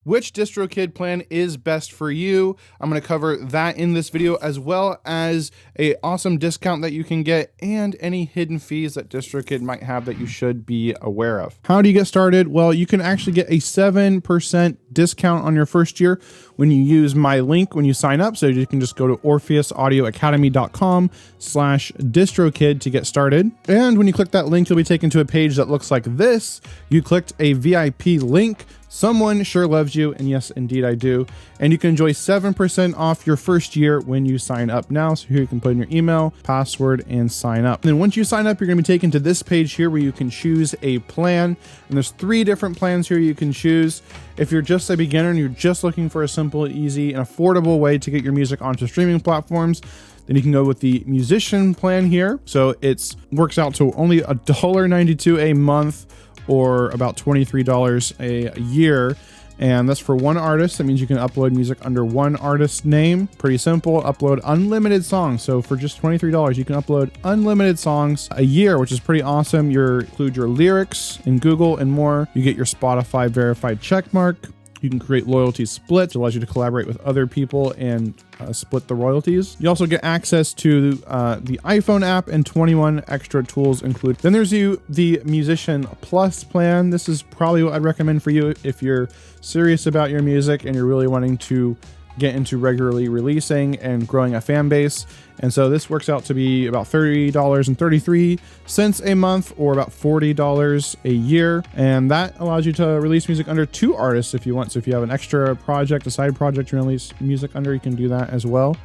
Which DistroKid plan is best for you? I'm going to cover that in this video, as well as a awesome discount that you can get and any hidden fees that DistroKid might have that you should be aware of. How do you get started? Well, you can actually get a 7% discount on your first year when you use my link when you sign up. So you can just go to orpheusaudioacademy.com/distrokid to get started. And when you click that link, you'll be taken to a page that looks like this. You clicked a VIP link. Someone sure loves you, and yes, indeed I do. And you can enjoy 7% off your first year when you sign up now. So here you can put in your email, password, and sign up. And then once you sign up, you're gonna be taken to this page here where you can choose a plan. And there's 3 different plans here you can choose. If you're just a beginner and you're just looking for a simple, easy, and affordable way to get your music onto streaming platforms, then you can go with the musician plan here. So it works out to only $1.92 a month, or about $23 a year. And that's for one artist. That means you can upload music under one artist's name. Pretty simple. Upload unlimited songs. So for just $23, you can upload unlimited songs a year, which is pretty awesome. You include your lyrics in Google and more. You get your Spotify verified checkmark. You can create loyalty splits. It allows you to collaborate with other people and split the royalties. You also get access to the iPhone app and 21 extra tools included. Then there's the Musician Plus plan. This is probably what I'd recommend for you if you're serious about your music and you're really wanting to get into regularly releasing and growing a fan base. And so this works out to be about $30.33 a month, or about $40 a year. And that allows you to release music under 2 artists if you want. So if you have an extra project, a side project you release music under, you can do that as well.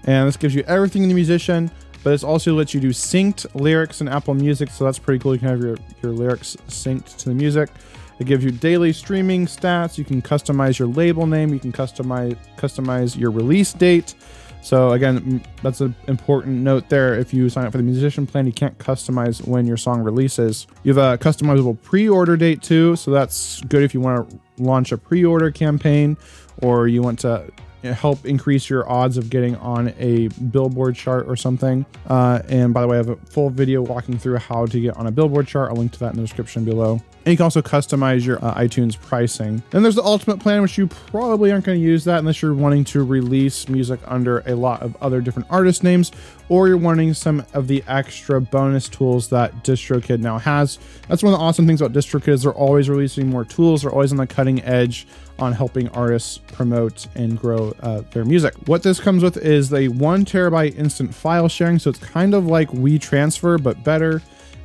And this gives you everything in the musician, but it also lets you do synced lyrics in Apple Music. So that's pretty cool. You can have your lyrics synced to the music. It gives you daily streaming stats. You can customize your label name. You can customize your release date. So again, that's an important note there. If you sign up for the musician plan, you can't customize when your song releases. You have a customizable pre-order date too. So that's good if you want to launch a pre-order campaign, or you want to help increase your odds of getting on a Billboard chart or something. And by the way, I have a full video walking through how to get on a Billboard chart. I'll link to that in the description below. And you can also customize your iTunes pricing. Then there's the Ultimate plan, which you probably aren't going to use that unless you're wanting to release music under a lot of other different artist names, or you're wanting some of the extra bonus tools that DistroKid now has. That's one of the awesome things about DistroKid is they're always releasing more tools. They're always on the cutting edge on helping artists promote and grow their music. What this comes with is a 1 terabyte instant file sharing. So it's kind of like WeTransfer, but better.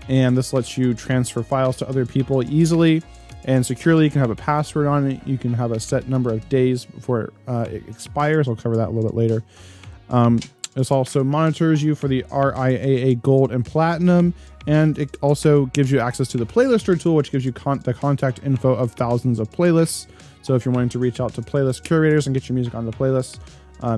And this lets you transfer files to other people easily and securely. You can have a password on it. You can have a set number of days before it expires. I'll cover that a little bit later. This also monitors you for the RIAA Gold and Platinum, and it also gives you access to the Playlister tool, which gives you the contact info of thousands of playlists. So if you're wanting to reach out to playlist curators and get your music on the playlist,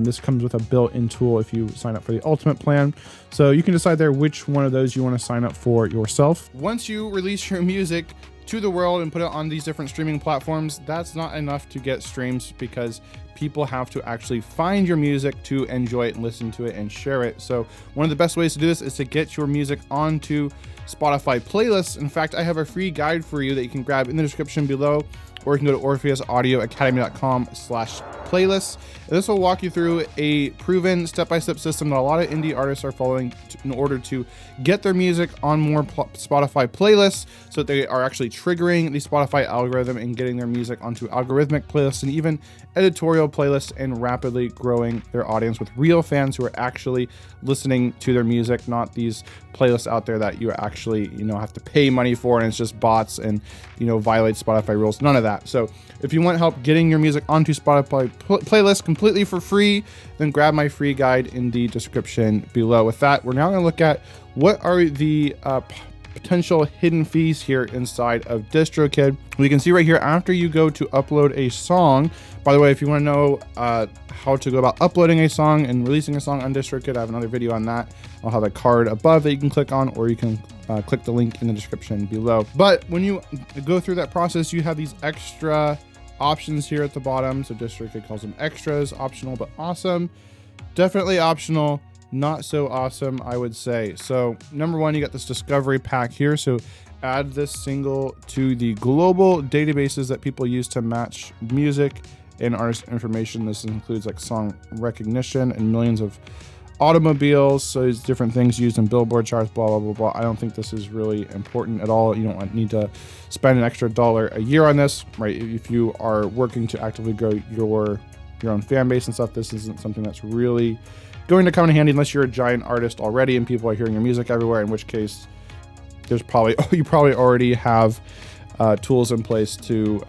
this comes with a built-in tool if you sign up for the Ultimate plan. So you can decide there which one of those you want to sign up for yourself. Once you release your music to the world and put it on these different streaming platforms, that's not enough to get streams, because people have to actually find your music to enjoy it and listen to it and share it. So one of the best ways to do this is to get your music onto Spotify playlists. In fact, I have a free guide for you that you can grab in the description below, or you can go to orpheusaudioacademy.com/playlists. This will walk you through a proven step-by-step system that a lot of indie artists are following in order to get their music on more Spotify playlists, so that they are actually triggering the Spotify algorithm and getting their music onto algorithmic playlists and even editorial playlists, and rapidly growing their audience with real fans who are actually listening to their music, not these playlists out there that you actually, have to pay money for, and it's just bots and, violate Spotify rules. None of that. So if you want help getting your music onto Spotify playlists completely for free, then grab my free guide in the description below. With that, we're now going to look at what are the potential hidden fees here inside of DistroKid. We can see right here, after you go to upload a song, by the way, if you want to know how to go about uploading a song and releasing a song on DistroKid, I have another video on that. I'll have a card above that you can click on, or you can click the link in the description below. But when you go through that process, you have these extra options here at the bottom. So DistroKid calls them extras, optional but awesome. Definitely optional, not so awesome, I would say. So number one, you got this discovery pack here. So add this single to the global databases that people use to match music and artist information. This includes like song recognition and millions of automobiles. So there's different things used in Billboard charts, blah, blah, blah, blah. I don't think this is really important at all. You don't need to spend an extra $1 a year on this, right? If you are working to actively grow your own fan base and stuff, this isn't something that's really going to come in handy unless you're a giant artist already and people are hearing your music everywhere, in which case you probably already have tools in place to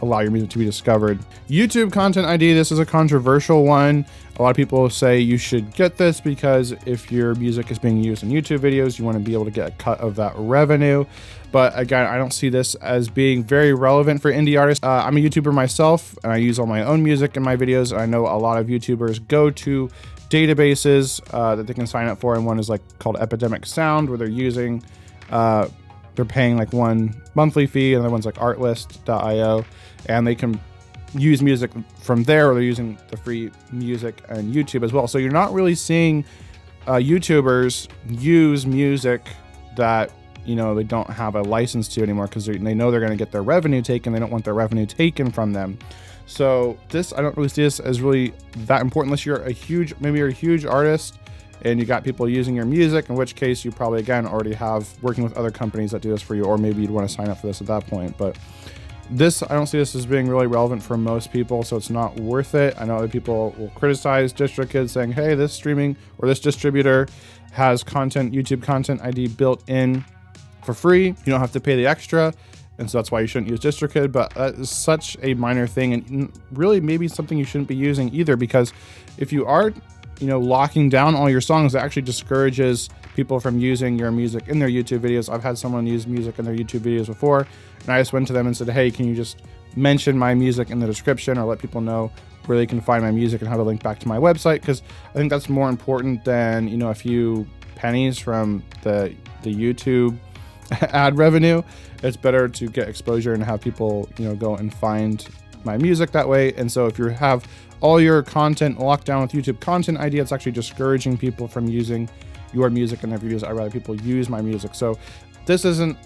allow your music to be discovered. YouTube Content ID, this is a controversial one. A lot of people say you should get this because if your music is being used in YouTube videos, you want to be able to get a cut of that revenue. But again, I don't see this as being very relevant for indie artists. I'm a YouTuber myself, and I use all my own music in my videos. I know a lot of YouTubers go to databases that they can sign up for, and one is like called Epidemic Sound, where they're using they're paying like one monthly fee, and the other one's like artlist.io, and they can use music from there, or they're using the free music and YouTube as well. So you're not really seeing YouTubers use music that, you know, they don't have a license to anymore, because they know they're going to get their revenue taken. They don't want their revenue taken from them. So this, I don't really see this as really that important unless you're maybe you're a huge artist and you got people using your music, in which case you probably, again, already have working with other companies that do this for you, or maybe you'd want to sign up for this at that point. But this, I don't see this as being really relevant for most people, so it's not worth it. I know other people will criticize DistroKid saying, hey, this streaming or this distributor has YouTube Content ID built in for free. You don't have to pay the extra, and so that's why you shouldn't use DistroKid. But that is such a minor thing, and really maybe something you shouldn't be using either, because if you are, you know, locking down all your songs, that actually discourages people from using your music in their YouTube videos. I've had someone use music in their YouTube videos before, and I just went to them and said, hey, can you just mention my music in the description, or let people know where they can find my music and how to link back to my website? Because I think that's more important than, you know, a few pennies from the YouTube ad revenue. It's better to get exposure and have people, you know, go and find my music that way. And so if you have all your content locked down with YouTube Content ID, it's actually discouraging people from using your music in their videos. I'd rather people use my music. So this isn't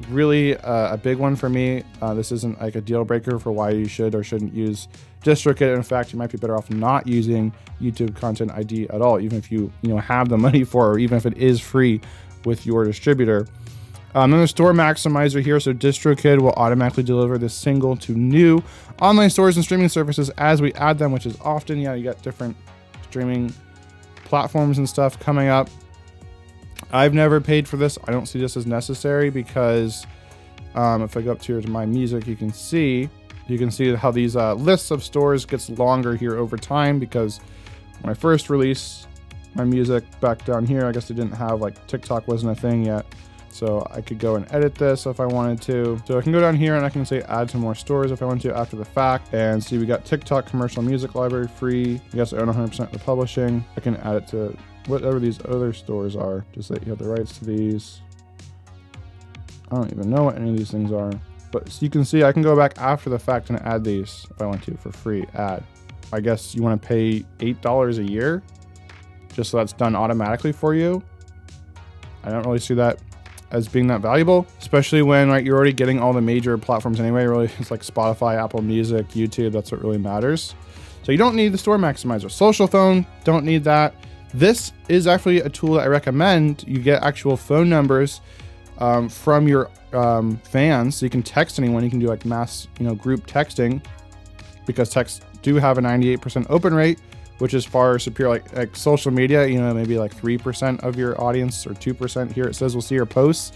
really a big one for me. This isn't like a deal breaker for why you should or shouldn't use DistroKid. In fact, you might be better off not using YouTube Content ID at all, even if you have the money for it, or even if it is free with your distributor. Then the store maximizer here. So DistroKid will automatically deliver this single to new online stores and streaming services as we add them, which is often, you got different streaming platforms and stuff coming up. I've never paid for this. I don't see this as necessary because if I go up here to my music, you can see how these lists of stores gets longer here over time, because when I first released my music back down here, I guess they didn't have, like, TikTok wasn't a thing yet. So I could go and edit this if I wanted to. So I can go down here and I can say add to more stores if I want to after the fact. And see, we got TikTok commercial music library free. I guess I own 100% of the publishing. I can add it to whatever these other stores are, just that you have the rights to these. I don't even know what any of these things are. But so you can see I can go back after the fact and add these if I want to for free. Add. I guess you want to pay $8 a year just so that's done automatically for you. I don't really see that as being that valuable, especially when, right, you're already getting all the major platforms anyway. Really, it's like Spotify, Apple Music, YouTube. That's what really matters. So you don't need the store maximizer. Social phone, don't need that. This is actually a tool that I recommend. You get actual phone numbers from your fans, so you can text anyone. You can do like mass, group texting, because texts do have a 98% open rate, which is far superior. Like social media, maybe like 3% of your audience, or 2% here it says will see your posts.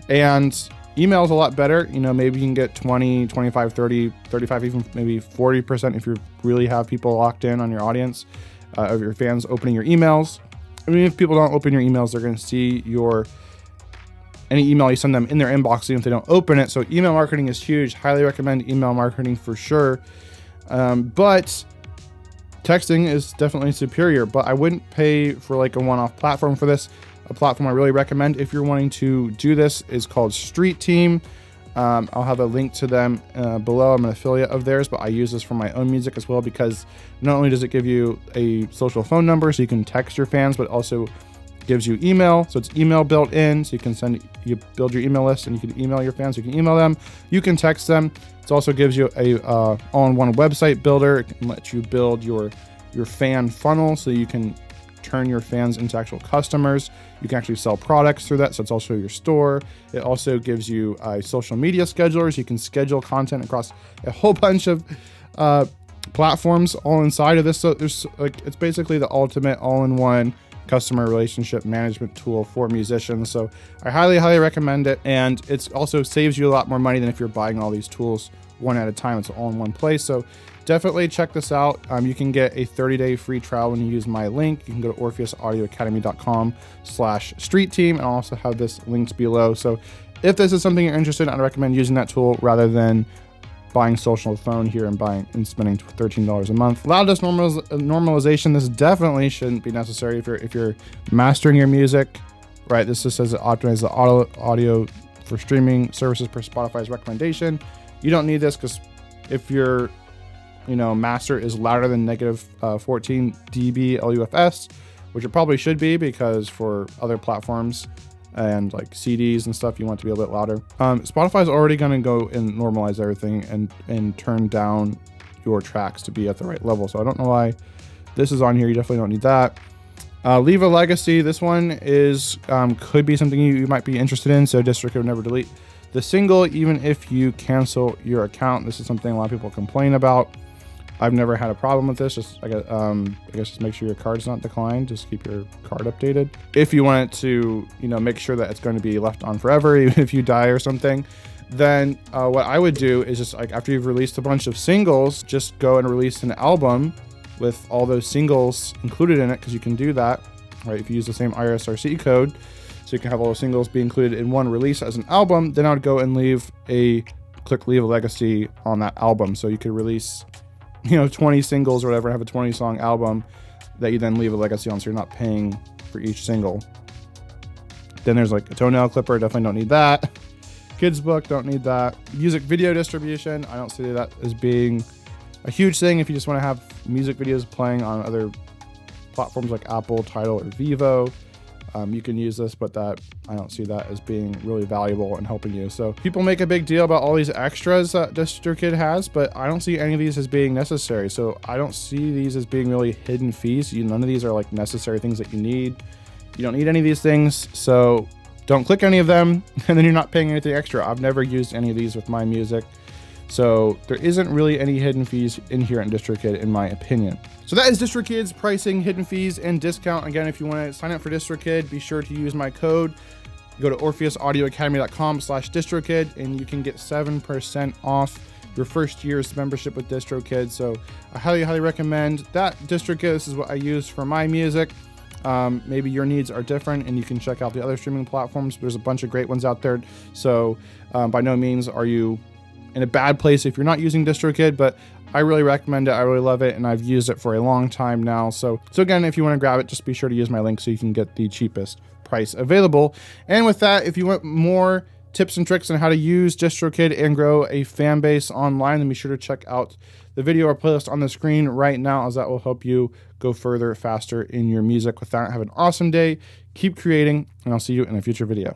And email is a lot better. Maybe you can get 20, 25, 30, 35, even maybe 40% if you really have people locked in on your audience, of your fans opening your emails. I mean, if people don't open your emails, they're going to see any email you send them in their inbox, even if they don't open it. So email marketing is huge. Highly recommend email marketing for sure. But texting is definitely superior, but I wouldn't pay for like a one-off platform for this. A platform I really recommend if you're wanting to do this is called Street Team. I'll have a link to them below. I'm an affiliate of theirs, but I use this for my own music as well, because not only does it give you a social phone number so you can text your fans, but also gives you email, so it's email built in, so you build your email list and you can email your fans. You can email them, you can text them. It also gives you a all-in-one website builder. It can let you build your fan funnel, so you can turn your fans into actual customers. You can actually sell products through that, so it's also your store. It also gives you social media schedulers. You can schedule content across a whole bunch of platforms all inside of this. So it's basically the ultimate all-in-one customer relationship management tool for musicians. So I highly recommend it, and it also saves you a lot more money than if you're buying all these tools one at a time. It's all in one place. So definitely check this out. You can get a 30-day free trial when you use my link. You can go to orpheusaudioacademy.com/street team, and I'll also have this linked below. So if this is something you're interested in, I'd recommend using that tool rather than buying social phone here and spending $13 a month. Loudness normalization, this definitely shouldn't be necessary if you're mastering your music, right? This just says it optimizes the audio for streaming services per Spotify's recommendation. You don't need this because if your master is louder than -14 dB LUFS, which it probably should be, because for other platforms and like CDs and stuff, you want it to be a bit louder. Spotify's already going to go and normalize everything and turn down your tracks to be at the right level. So I don't know why this is on here. You definitely don't need that. Leave a legacy. This one is could be something you might be interested in. So DistroKid would never delete the single, even if you cancel your account. This is something a lot of people complain about. I've never had a problem with this. I guess just make sure your card's not declined. Just keep your card updated. If you want it to, make sure that it's going to be left on forever, even if you die or something, then what I would do is just like after you've released a bunch of singles, just go and release an album with all those singles included in it, because you can do that, right? If you use the same ISRC code, so you can have all those singles be included in one release as an album. Then I would go and click leave a legacy on that album, so you could release 20 singles or whatever, have a 20 song album that you then leave a legacy on, so you're not paying for each single. Then there's like a toenail clipper, definitely don't need that. Kids book, don't need that. Music video distribution, I don't see that as being a huge thing if you just want to have music videos playing on other platforms like Apple, Tidal, or Vivo. You can use this, but I don't see that as being really valuable and helping you. So people make a big deal about all these extras that DistroKid has, but I don't see any of these as being necessary. So I don't see these as being really hidden fees. None of these are like necessary things that you need. You don't need any of these things, so don't click any of them, and then you're not paying anything extra. I've never used any of these with my music, so there isn't really any hidden fees in here in DistroKid, in my opinion. So that is DistroKid's pricing, hidden fees, and discount. Again, if you want to sign up for DistroKid, be sure to use my code. Go to orpheusaudioacademy.com/DistroKid, and you can get 7% off your first year's membership with DistroKid. So I highly recommend that. DistroKid, this is what I use for my music. Maybe your needs are different, and you can check out the other streaming platforms. There's a bunch of great ones out there. So by no means are you in a bad place if you're not using DistroKid, but I really recommend it. I really love it, and I've used it for a long time now. So again, if you want to grab it, just be sure to use my link so you can get the cheapest price available. And with that, if you want more tips and tricks on how to use DistroKid and grow a fan base online, then be sure to check out the video or playlist on the screen right now, as that will help you go further faster in your music. With that, have an awesome day, keep creating, and I'll see you in a future video.